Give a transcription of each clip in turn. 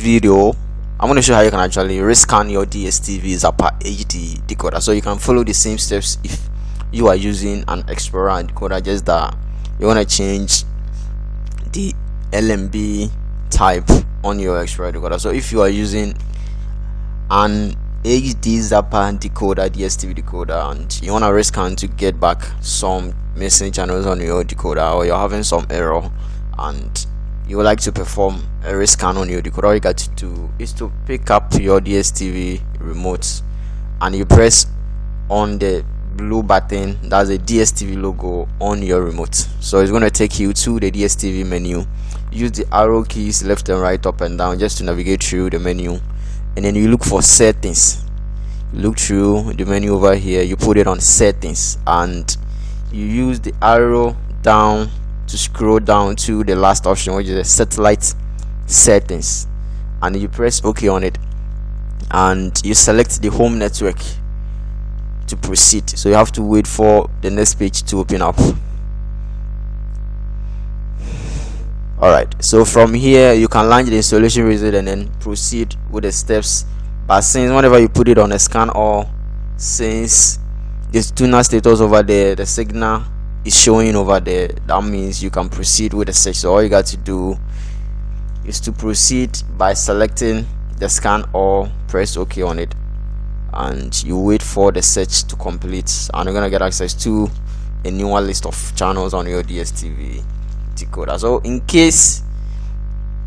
video, I'm going to show how you can actually rescan your DSTV Zapper HD decoder. So you can follow the same steps if you are using an Explorer decoder, just that you want to change the LMB type on your Explorer decoder. So if you are using an HD Zapper decoder, DSTV decoder, and you want to rescan to get back some missing channels on your decoder, or you're having some error and you would like to perform a rescan on your decoder, all you got to do is to pick up your DSTV remote and you press on the blue button, that's a DSTV logo on your remote. So it's going to take you to the DSTV menu. Use the arrow keys left and right, up and down, just to navigate through the menu, and then you look for settings. You look through the menu over here, you put it on settings, and you use the arrow down to scroll down to the last option, which is the satellite settings, and you press OK on it, and you select the home network to proceed. So you have to wait for the next page to open up. Alright, so from here you can launch the installation wizard and then proceed with the steps. But since whenever you put it on a scan, or since this tuner status over there, the signal is showing over there, that means you can proceed with the search. So all you got to do is to proceed by selecting the scan or press OK on it, and you wait for the search to complete, and you're gonna get access to a newer list of channels on your DSTV decoder. So in case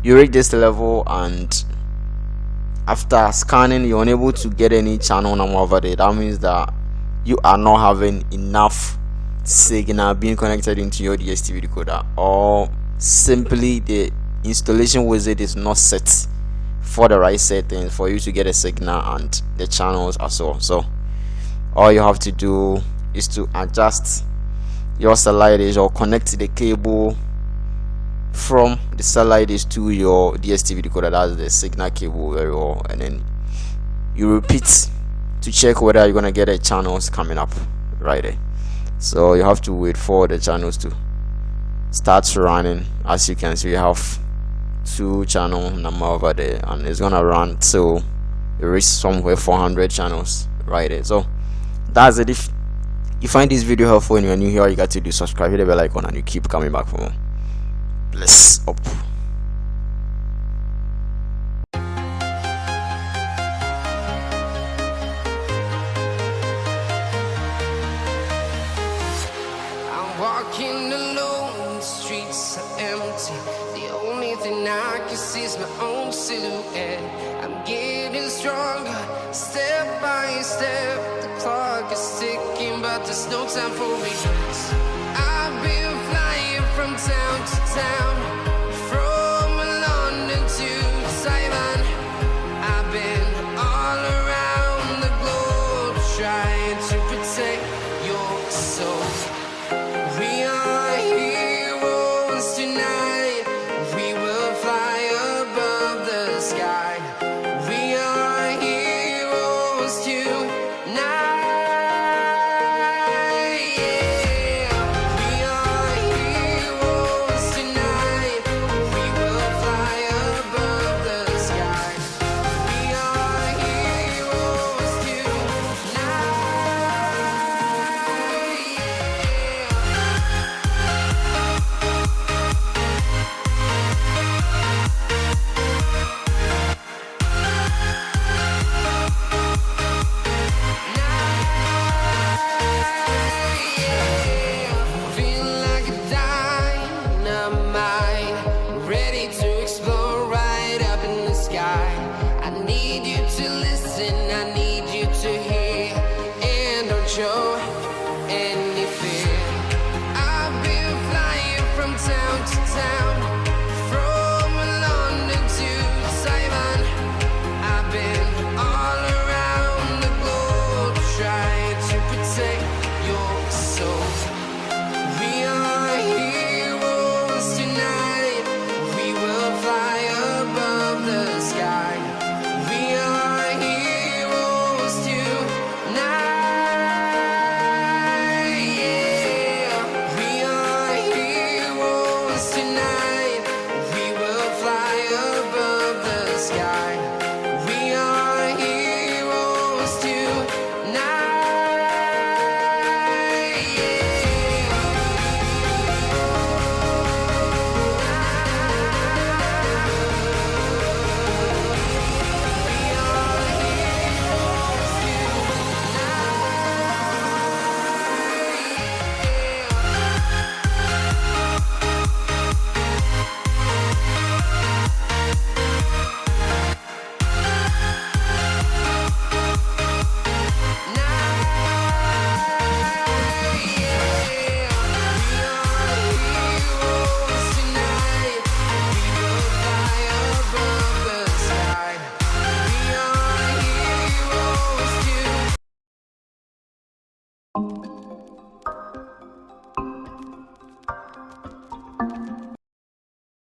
you reach this level and after scanning you're unable to get any channel number over there, that means that you are not having enough signal being connected into your DSTV decoder, or simply the installation wizard is not set for the right settings for you to get a signal and the channels as well. So all you have to do is to adjust your sliders or connect the cable from the sliders to your DSTV decoder, that's the signal cable very well, and then you repeat to check whether you're gonna get a channels coming up right there. So you have to wait for the channels to start running. As you can see, we have 2 channel number over there, and it's gonna run till it reaches somewhere 400 channels right there. So that's it. If you find this video helpful and you're new here, all you got to do is subscribe, hit the bell icon, and you keep coming back for more. Bless up. Walking alone, the streets are empty. The only thing I can see is my own silhouette. I'm getting stronger, step by step. The clock is ticking, but there's no time for me. I've been flying from town to town.